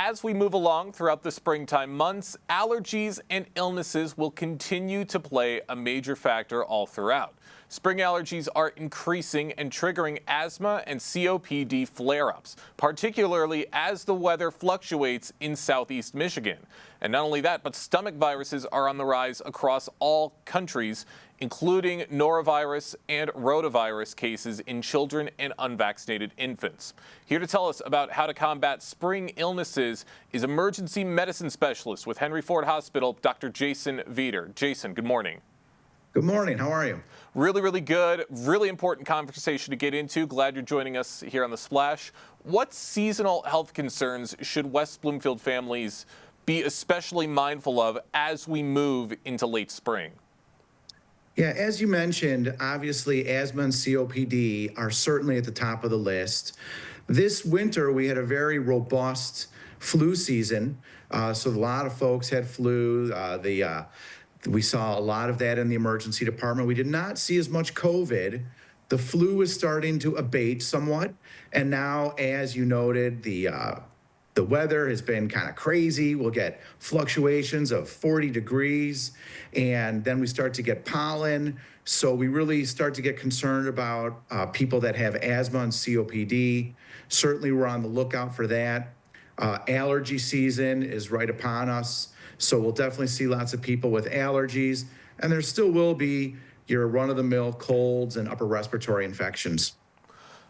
as we move along throughout the springtime months, allergies and illnesses will continue to play a major factor all throughout. Spring allergies are increasing and triggering asthma and COPD flare-ups, particularly as the weather fluctuates in southeast Michigan. And not only that, but stomach viruses are on the rise across all countries, including norovirus and rotavirus cases in children and unvaccinated infants. Here to tell us about how to combat spring illnesses is emergency medicine specialist with Henry Ford Hospital, Dr. Jason Vieder. Jason, good morning. Good morning. How are you? Really good. Really important conversation to get into. Glad you're joining us here on The Splash. What seasonal health concerns should West Bloomfield families be especially mindful of as we move into late spring? Yeah, as you mentioned, obviously asthma and COPD are certainly at the top of the list. This winter, we had a very robust flu season. So a lot of folks had flu. We saw a lot of that in the emergency department. We did not see as much COVID. The flu is starting to abate somewhat. And now, as you noted, the weather has been kind of crazy. We'll get fluctuations of 40 degrees, and then we start to get pollen. So we really start to get concerned about people that have asthma and COPD. Certainly, we're on the lookout for that. Allergy season is right upon us. So we'll definitely see lots of people with allergies, and there still will be your run-of-the-mill colds and upper respiratory infections.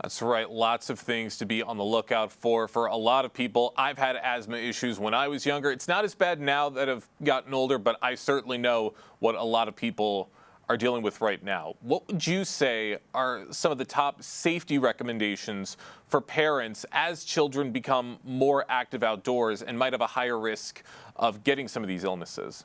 That's right. Lots of things to be on the lookout for a lot of people. I've had asthma issues when I was younger. It's not as bad now that I've gotten older, but I certainly know what a lot of people are dealing with right now. What would you say are some of the top safety recommendations for parents as children become more active outdoors and might have a higher risk of getting some of these illnesses?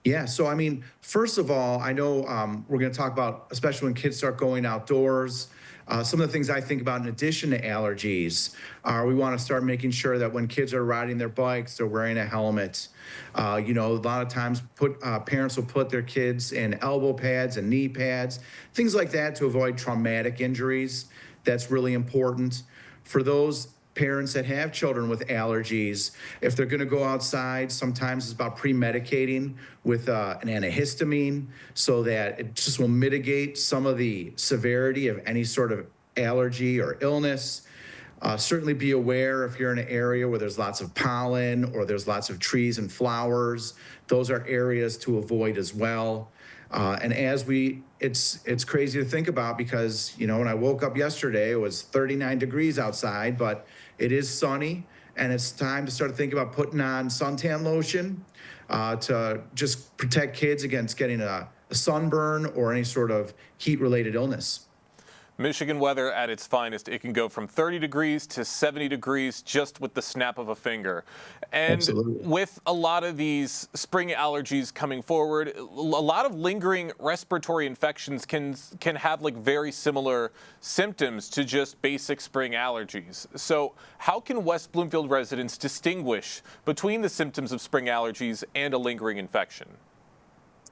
Yeah, so I mean, first of all, I know we're going to talk about, especially when kids start going outdoors, some of the things I think about in addition to allergies are we want to start making sure that when kids are riding their bikes, they're wearing a helmet. A lot of times parents will put their kids in elbow pads and knee pads, things like that to avoid traumatic injuries. That's really important. For those parents that have children with allergies, if they're going to go outside, sometimes it's about pre-medicating with an antihistamine so that it just will mitigate some of the severity of any sort of allergy or illness. Certainly be aware if you're in an area where there's lots of pollen or there's lots of trees and flowers. Those are areas to avoid as well. And it's crazy to think about because, when I woke up yesterday, it was 39 degrees outside, but it is sunny, and it's time to start thinking about putting on suntan lotion to just protect kids against getting a sunburn or any sort of heat-related illness. Michigan weather at its finest. It can go from 30 degrees to 70 degrees just with the snap of a finger. And Absolutely. with a lot of these spring allergies coming forward, a lot of lingering respiratory infections can have like very similar symptoms to just basic spring allergies. So how can West Bloomfield residents distinguish between the symptoms of spring allergies and a lingering infection?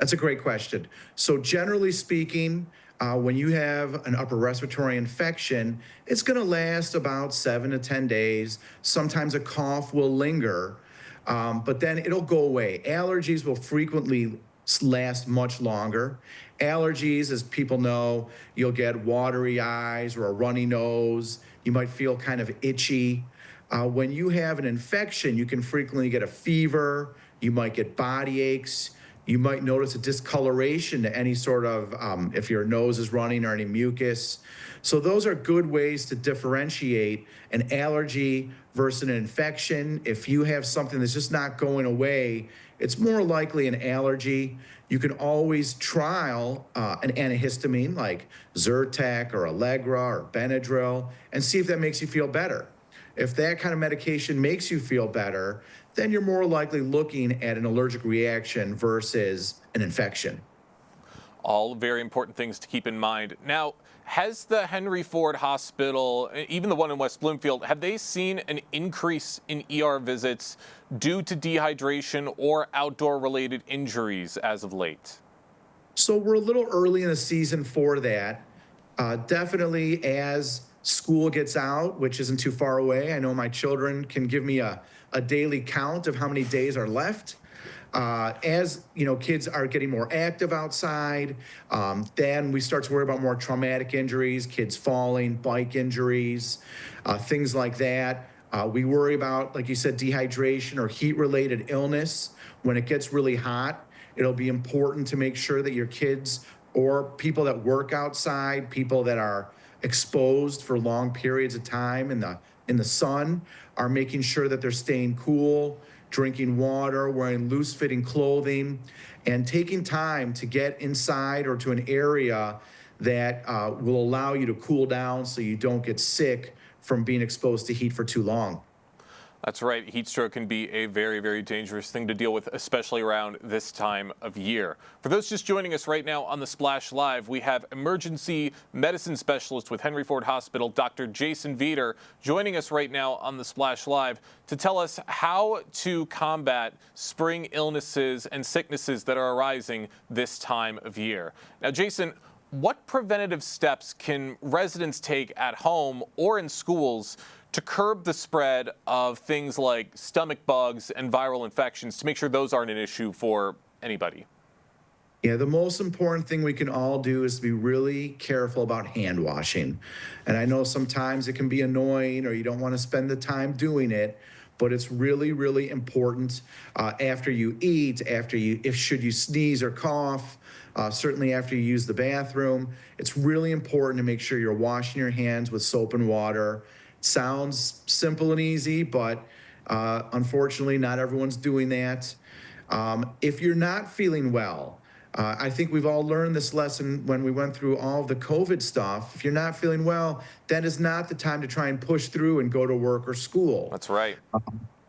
That's a great question. So generally speaking, when you have an upper respiratory infection, it's going to last about 7 to 10 days. Sometimes a cough will linger, but then it'll go away. Allergies will frequently last much longer. Allergies, as people know, you'll get watery eyes or a runny nose. You might feel kind of itchy. When you have an infection, you can frequently get a fever. You might get body aches. You might notice a discoloration to any sort of, if your nose is running or any mucus. So those are good ways to differentiate an allergy versus an infection. If you have something that's just not going away, it's more likely an allergy. You can always trial an antihistamine like Zyrtec or Allegra or Benadryl and see if that makes you feel better. If that kind of medication makes you feel better, then you're more likely looking at an allergic reaction versus an infection. All very important things to keep in mind. Now, has the Henry Ford Hospital, even the one in West Bloomfield, have they seen an increase in ER visits due to dehydration or outdoor-related injuries as of late? So we're a little early in the season for that. Definitely as school gets out, which isn't too far away. I know my children can give me a daily count of how many days are left. As you know, kids are getting more active outside, then we start to worry about more traumatic injuries, kids falling, bike injuries, things like that. We worry about, like you said, dehydration or heat-related illness. When it gets really hot, it'll be important to make sure that your kids or people that work outside, people that are exposed for long periods of time in the sun, are making sure that they're staying cool, drinking water, wearing loose-fitting clothing, and taking time to get inside or to an area that will allow you to cool down so you don't get sick from being exposed to heat for too long. That's right. Heat stroke can be a very, very dangerous thing to deal with, especially around this time of year. For those just joining us right now on the Splash Live, we have emergency medicine specialist with Henry Ford Hospital, Dr. Jason Vieder, joining us right now on the Splash Live to tell us how to combat spring illnesses and sicknesses that are arising this time of year. Now, Jason, what preventative steps can residents take at home or in schools to curb the spread of things like stomach bugs and viral infections to make sure those aren't an issue for anybody? Yeah, the most important thing we can all do is to be really careful about hand washing. And I know sometimes it can be annoying or you don't want to spend the time doing it, but it's really, really important after you eat, if should you sneeze or cough, certainly after you use the bathroom. It's really important to make sure you're washing your hands with soap and water. Sounds simple and easy, but unfortunately, not everyone's doing that. If you're not feeling well, I think we've all learned this lesson when we went through all of the COVID stuff. If you're not feeling well, that is not the time to try and push through and go to work or school. That's right.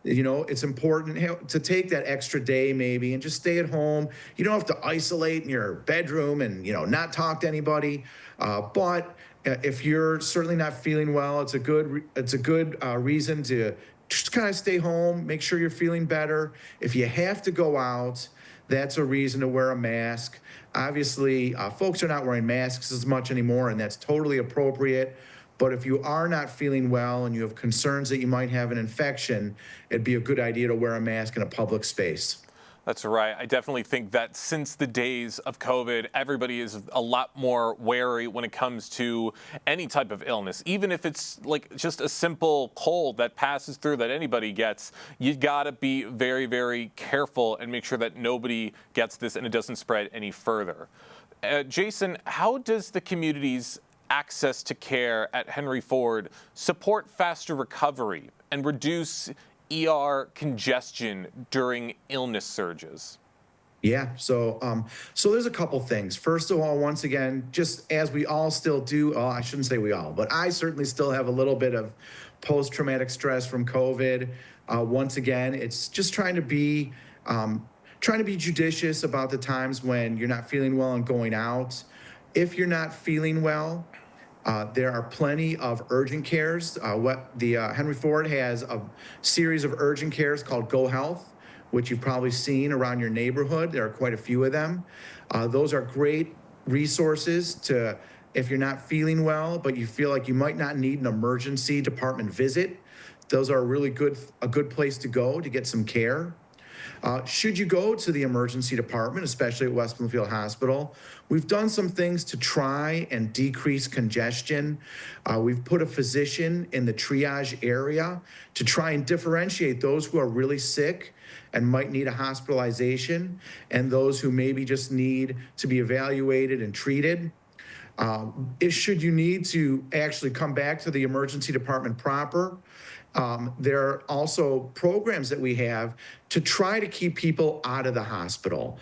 You know, it's important to take that extra day maybe and just stay at home. You don't have to isolate in your bedroom and, not talk to anybody. But if you're certainly not feeling well, it's a good reason to just kind of stay home, make sure you're feeling better. If you have to go out, that's a reason to wear a mask. Obviously, folks are not wearing masks as much anymore, and that's totally appropriate. But if you are not feeling well and you have concerns that you might have an infection, it'd be a good idea to wear a mask in a public space. That's right. I definitely think that since the days of COVID, everybody is a lot more wary when it comes to any type of illness. Even if it's like just a simple cold that passes through that anybody gets, you gotta be very, very careful and make sure that nobody gets this and it doesn't spread any further. Jason, how does the community's access to care at Henry Ford support faster recovery and reduce ER congestion during illness surges? Yeah, so there's a couple things. First of all, once again, just as we all still do, I shouldn't say we all, but I certainly still have a little bit of post-traumatic stress from COVID. Once again, it's just trying to be judicious about the times when you're not feeling well and going out. If you're not feeling well, there are plenty of urgent cares. Henry Ford has a series of urgent cares called Go Health, which you've probably seen around your neighborhood. There are quite a few of them. Those are great resources if you're not feeling well, but you feel like you might not need an emergency department visit. Those are a good place to go to get some care. Should you go to the emergency department, especially at West Bloomfield Hospital, we've done some things to try and decrease congestion. We've put a physician in the triage area to try and differentiate those who are really sick and might need a hospitalization and those who maybe just need to be evaluated and treated. Should you need to actually come back to the emergency department proper, there are also programs that we have to try to keep people out of the hospital.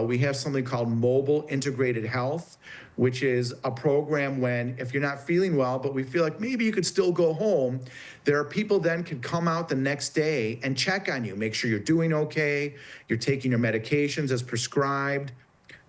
We have something called Mobile Integrated Health, which is a program if you're not feeling well, but we feel like maybe you could still go home, there are people then can come out the next day and check on you, make sure you're doing okay, you're taking your medications as prescribed.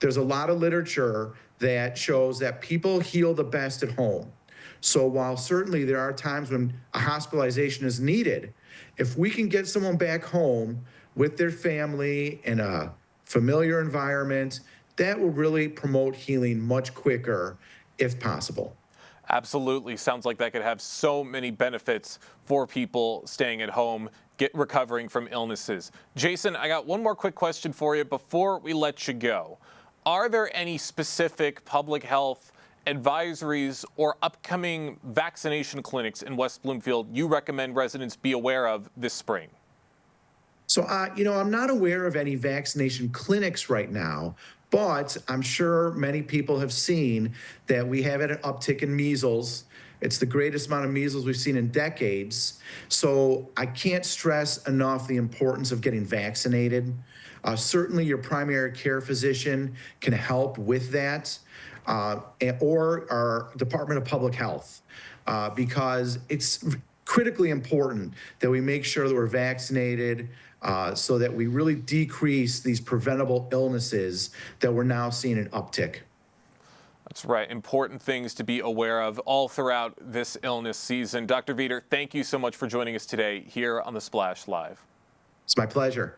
There's a lot of literature that shows that people heal the best at home. So while certainly there are times when a hospitalization is needed, if we can get someone back home with their family in a familiar environment, that will really promote healing much quicker if possible. Absolutely. Sounds like that could have so many benefits for people staying at home, recovering from illnesses. Jason, I got one more quick question for you before we let you go. Are there any specific public health advisories or upcoming vaccination clinics in West Bloomfield you recommend residents be aware of this spring? So, I'm not aware of any vaccination clinics right now, but I'm sure many people have seen that we have had an uptick in measles. It's the greatest amount of measles we've seen in decades. So, I can't stress enough the importance of getting vaccinated. Certainly, your primary care physician can help with that, or our Department of Public Health, because it's critically important that we make sure that we're vaccinated so that we really decrease these preventable illnesses that we're now seeing an uptick. That's right. Important things to be aware of all throughout this illness season. Dr. Vieder, thank you so much for joining us today here on The Splash Live. It's my pleasure.